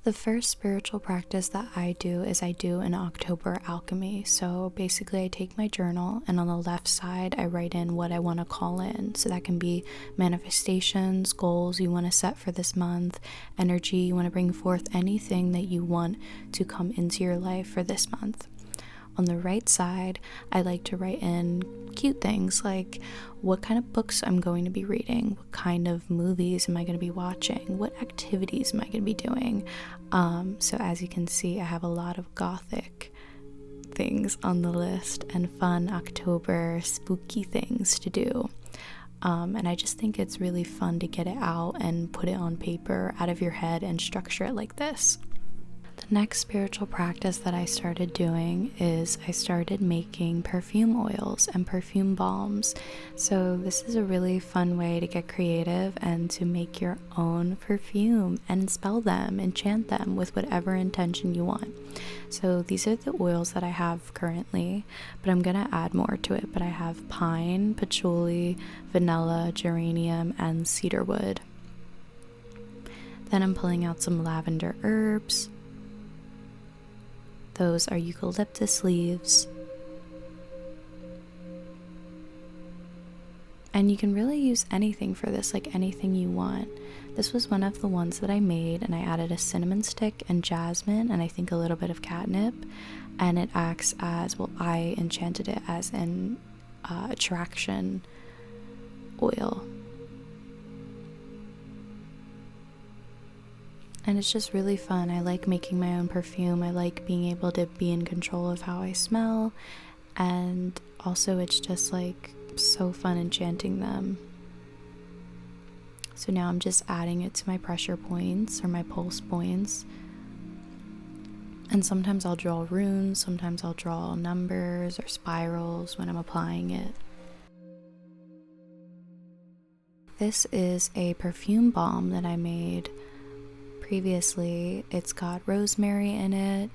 The first spiritual practice that I do is I do an October alchemy. So basically I take my journal and on the left side I write in what I want to call in. So that can be manifestations, goals you want to set for this month, energy you want to bring forth, anything that you want to come into your life for this month. On the right side, I like to write in cute things like what kind of books I'm going to be reading, what kind of movies am I going to be watching, what activities am I going to be doing. So as you can see, I have a lot of gothic things on the list and fun October spooky things to do. And I just think it's really fun to get it out and put it on paper out of your head and structure it like this. The next spiritual practice that I started doing is I started making perfume oils and perfume balms. So this is a really fun way to get creative and to make your own perfume and spell them, enchant them with whatever intention you want. So these are the oils that I have currently, but I'm going to add more to it. But I have pine, patchouli, vanilla, geranium, and cedarwood. Then I'm pulling out some lavender herbs. Those are eucalyptus leaves. And you can really use anything for this, like anything you want. This was one of the ones that I made, and I added a cinnamon stick and jasmine, and I think a little bit of catnip. And it acts as, well, I enchanted it as an attraction oil. And it's just really fun. I like making my own perfume. I like being able to be in control of how I smell. And also it's just like so fun enchanting them. So now I'm just adding it to my pressure points or my pulse points. And sometimes I'll draw runes, sometimes I'll draw numbers or spirals when I'm applying it. This is a perfume balm that I made previously. It's got rosemary in it,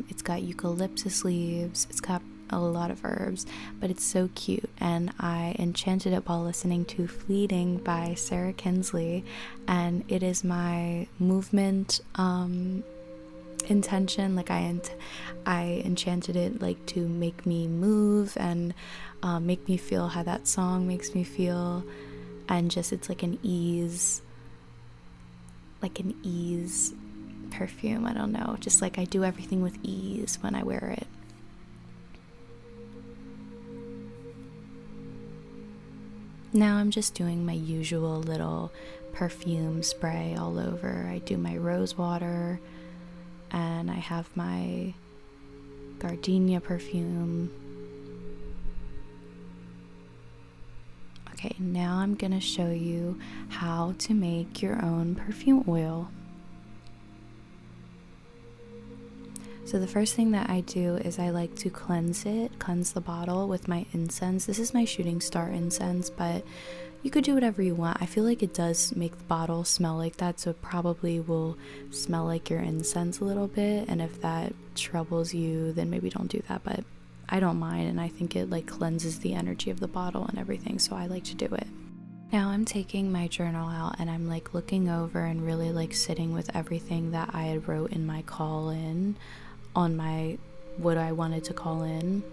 it's got eucalyptus leaves, it's got a lot of herbs, but it's so cute. And I enchanted it while listening to Fleeting by Sarah Kinsley, and it is my movement intention. Like I enchanted it like to make me move and make me feel how that song makes me feel, and just it's like an ease perfume. I don't know, just like I do everything with ease when I wear it. Now I'm just doing my usual little perfume spray all over. I do my rose water, and I have my gardenia perfume. Okay, now I'm gonna show you how to make your own perfume oil. So the first thing that I do is I like to cleanse the bottle with my incense. This is my shooting star incense, but you could do whatever you want. I feel like it does make the bottle smell like that, so it probably will smell like your incense a little bit, and if that troubles you, then maybe don't do that, but I don't mind, and I think it like cleanses the energy of the bottle and everything, so I like to do it. Now I'm taking my journal out and I'm like looking over and really like sitting with everything that I had wrote in my call in on my what I wanted to call in.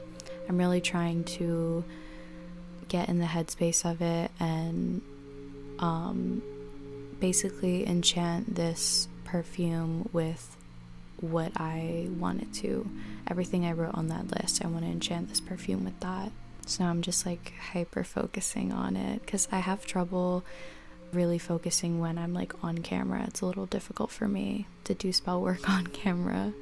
I'm really trying to get in the headspace of it and basically enchant this perfume with what I wanted to. Everything I wrote on that list, I want to enchant this perfume with that. So I'm just like hyper focusing on it because I have trouble really focusing when I'm like on camera. It's a little difficult for me to do spell work on camera.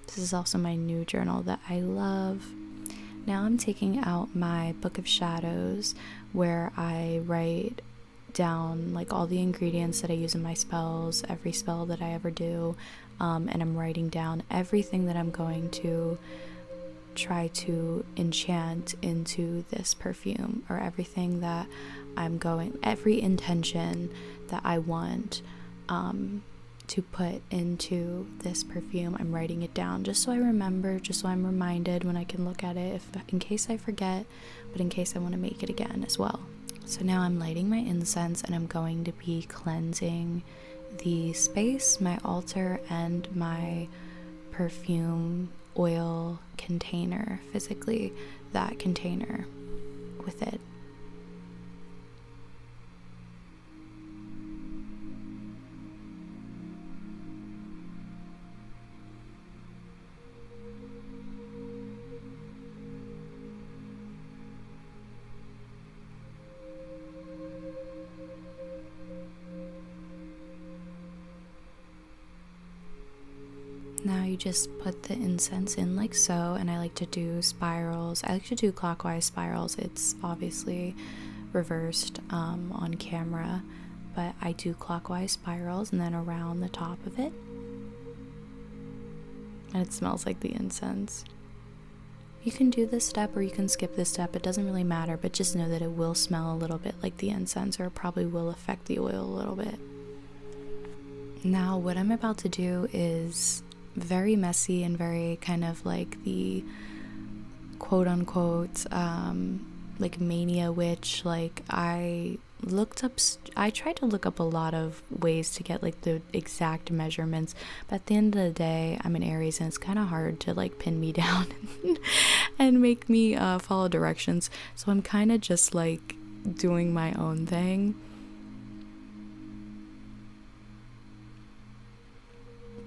This is also my new journal that I love. Now I'm taking out my book of shadows where I write down like all the ingredients that I use in my spells, every spell that I ever do, and I'm writing down everything that I'm going to try to enchant into this perfume, or everything that every intention that I want to put into this perfume. I'm writing it down just so I remember, just so I'm reminded when I can look at it, in case I forget, but in case I want to make it again as well. So now I'm lighting my incense and I'm going to be cleansing the space, my altar, and my perfume oil container, physically that container with it. Now you just put the incense in like so, and I like to do spirals. I like to do clockwise spirals. It's obviously reversed on camera, but I do clockwise spirals and then around the top of it. And it smells like the incense. You can do this step or you can skip this step. It doesn't really matter, but just know that it will smell a little bit like the incense, or it probably will affect the oil a little bit. Now what I'm about to do is very messy and very kind of like the quote unquote like mania witch. Like I tried to look up a lot of ways to get like the exact measurements, but at the end of the day I'm an Aries and it's kind of hard to like pin me down and make me follow directions, so I'm kind of just like doing my own thing.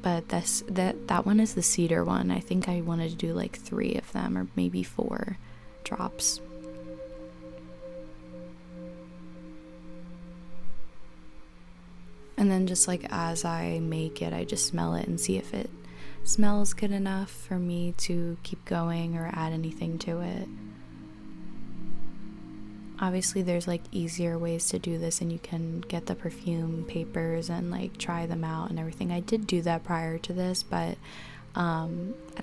But that one is the cedar one. I think I wanted to do like 3 of them, or maybe 4 drops. And then just like as I make it, I just smell it and see if it smells good enough for me to keep going or add anything to it. Obviously there's like easier ways to do this, and you can get the perfume papers and like try them out and everything. I did do that prior to this, but I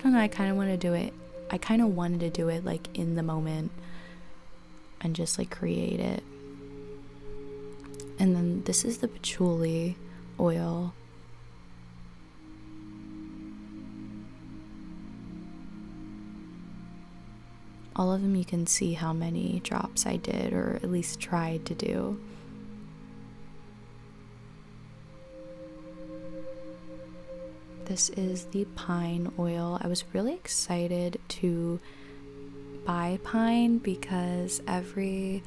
don't know, I kind of wanted to do it like in the moment and just like create it. And then this is the patchouli oil. All of them, you can see how many drops I did, or at least tried to do. This is the pine oil. I was really excited to buy pine because every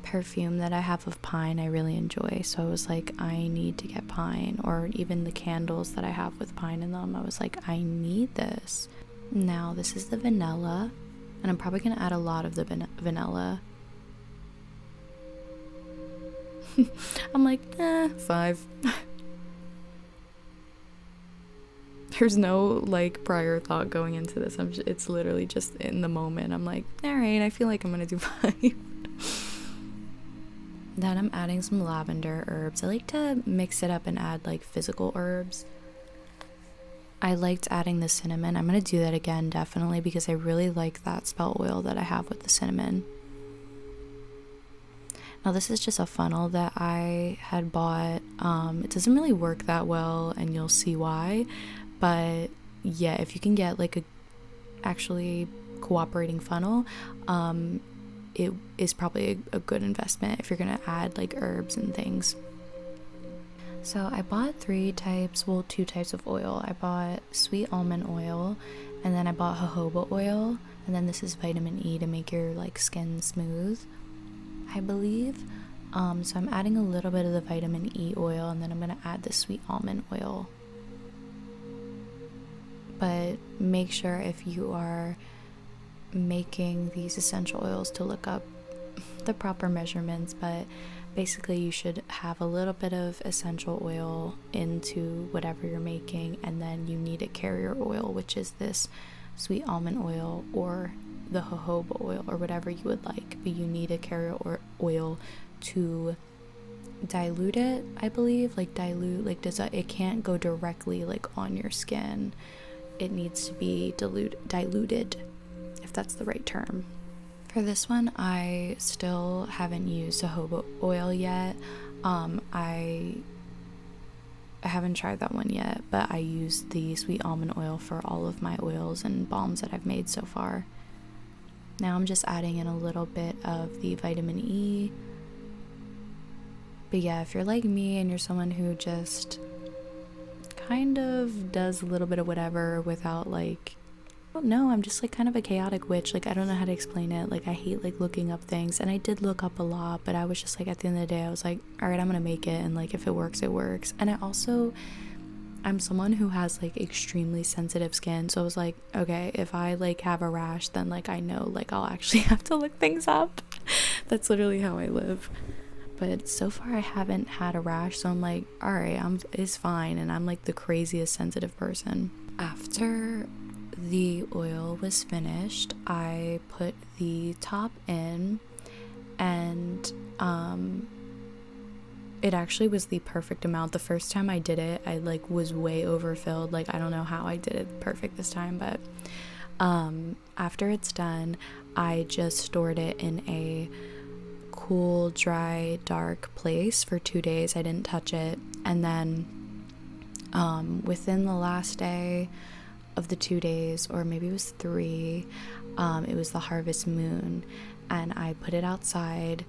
perfume that I have of pine I really enjoy. So I was like, I need to get pine, or even the candles that I have with pine in them. I was like, I need this. Now this is the vanilla. And I'm probably going to add a lot of the vanilla. I'm like, 5. There's no like prior thought going into this. It's literally just in the moment. I'm like, alright, I feel like I'm going to do 5. Then I'm adding some lavender herbs. I like to mix it up and add like physical herbs. I liked adding the cinnamon. I'm going to do that again, definitely, because I really like that spell oil that I have with the cinnamon. Now this is just a funnel that I had bought. It doesn't really work that well, and you'll see why. But yeah, if you can get like a actually cooperating funnel, it is probably a good investment if you're going to add like herbs and things. So I bought 2 types of oil. I bought sweet almond oil, and then I bought jojoba oil, and then this is vitamin E to make your like skin smooth, I believe. So I'm adding a little bit of the vitamin E oil, and then I'm going to add the sweet almond oil. But make sure if you are making these essential oils to look up the proper measurements, but basically you should have a little bit of essential oil into whatever you're making, and then you need a carrier oil, which is this sweet almond oil or the jojoba oil or whatever you would like, but you need a carrier oil to dilute it, I believe. Like dilute, like it can't go directly like on your skin. It needs to be diluted, if that's the right term. For this one, I still haven't used jojoba oil yet. I haven't tried that one yet, but I used the sweet almond oil for all of my oils and balms that I've made so far. Now I'm just adding in a little bit of the vitamin E But yeah, if you're like me and you're someone who just kind of does a little bit of whatever without like, I don't know, I'm just like kind of a chaotic witch. Like, I don't know how to explain it. Like, I hate like looking up things, and I did look up a lot, but I was just like, at the end of the day, I was like, all right, I'm gonna make it, and like if it works, it works. And I'm someone who has like extremely sensitive skin, so I was like, okay, if I like have a rash, then like I know like I'll actually have to look things up. That's literally how I live. But so far I haven't had a rash, so I'm like, all right, it's fine. And I'm like the craziest sensitive person. After the oil was finished, I put the top in, and it actually was the perfect amount. The first time I did it, I like was way overfilled. Like, I don't know how I did it perfect this time, but after it's done, I just stored it in a cool, dry, dark place for 2 days. I didn't touch it. And then within the last day of the 2 days, or maybe it was 3, it was the harvest moon, and I put it outside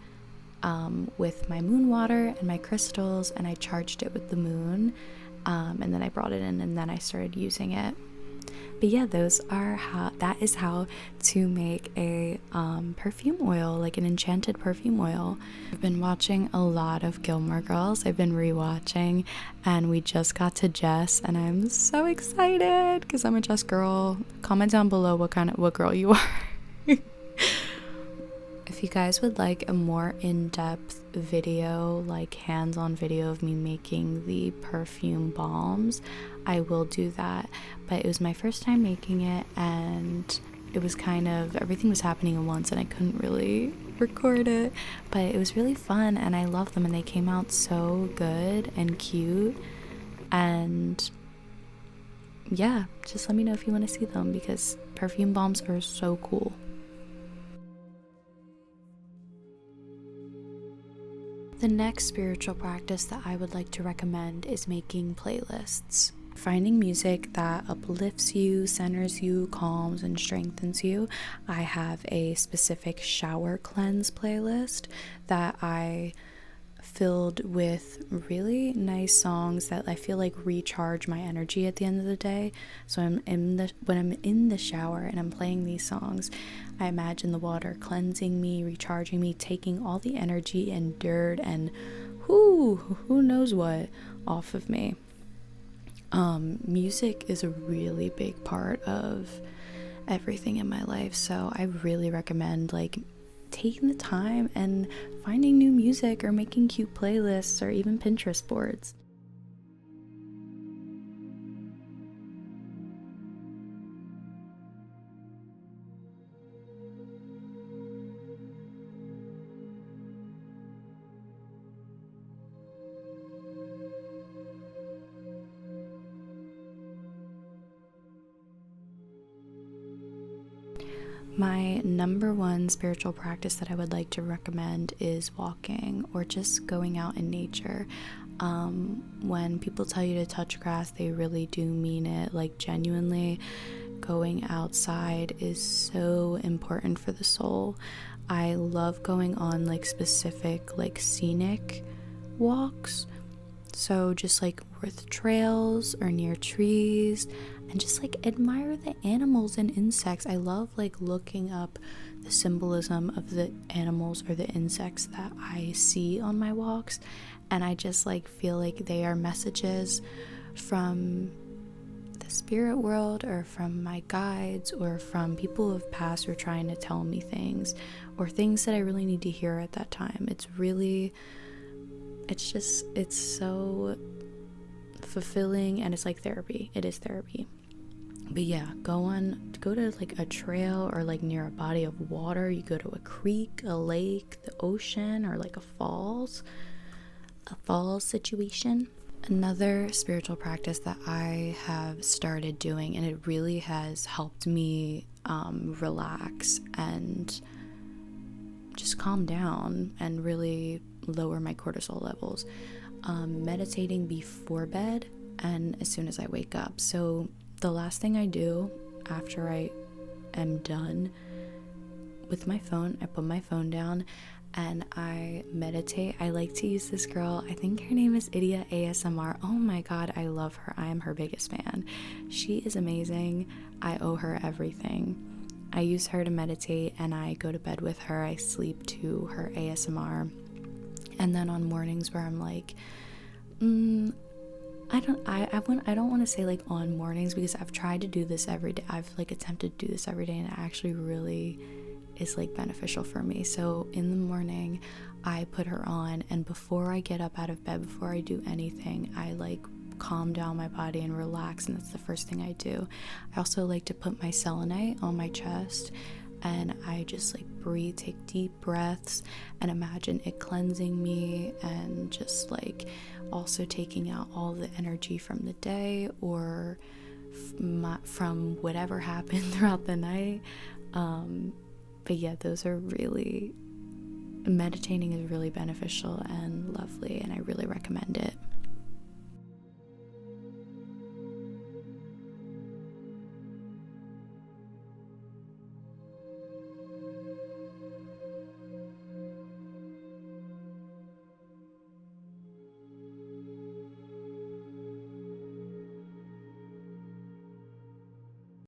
with my moon water and my crystals, and I charged it with the moon, and then I brought it in, and then I started using it. But yeah, that is how to make a perfume oil, like an enchanted perfume oil. I've been watching a lot of Gilmore Girls. I've been rewatching, and we just got to Jess, and I'm so excited because I'm a Jess girl. Comment down below what girl you are. If you guys would like a more in-depth video, like hands-on video of me making the perfume balms, I will do that. But it was my first time making it, and it was kind of, everything was happening at once and I couldn't really record it, but it was really fun and I love them, and they came out so good and cute. And yeah, just let me know if you want to see them, because perfume balms are so cool. The next spiritual practice that I would like to recommend is making playlists. Finding music that uplifts you, centers you, calms, and strengthens you. I have a specific shower cleanse playlist that I filled with really nice songs that I feel like recharge my energy at the end of the day. So when I'm in the shower and I'm playing these songs, I imagine the water cleansing me, recharging me, taking all the energy and dirt and who knows what off of me. Music is a really big part of everything in my life, so I really recommend like taking the time and finding new music or making cute playlists or even Pinterest boards. My number one spiritual practice that I would like to recommend is walking or just going out in nature. When people tell you to touch grass, they really do mean it. Like, genuinely, going outside is so important for the soul. I love going on like specific like scenic walks. So just like with trails or near trees, and just like admire the animals and insects. I love like looking up the symbolism of the animals or the insects that I see on my walks, and I just like feel like they are messages from the spirit world, or from my guides, or from people who have passed, or trying to tell me things, or things that I really need to hear at that time. It's so fulfilling, and it's like therapy. It is therapy. But yeah, go to like a trail, or like near a body of water. You go to a creek, a lake, the ocean, or like a falls situation. Another spiritual practice that I have started doing, and it really has helped me relax and just calm down and really lower my cortisol levels. Meditating before bed and as soon as I wake up. So the last thing I do after I am done with my phone, I put my phone down and I meditate. I like to use this girl, I think her name is Idia ASMR. Oh my god, I love her. I am her biggest fan. She is amazing. I owe her everything. I use her to meditate and I go to bed with her. I sleep to her ASMR. And then on mornings where I'm like, I don't want to say like on mornings, because I've tried to do this every day. I've like attempted to do this every day, and it actually really is like beneficial for me. So in the morning I put her on, and before I get up out of bed, before I do anything, I like calm down my body and relax, and that's the first thing I do. I also like to put my selenite on my chest, and I just like breathe, take deep breaths, and imagine it cleansing me, and just like also taking out all the energy from the day or from whatever happened throughout the night. But yeah, those are really, meditating is really beneficial and lovely, and I really recommend it.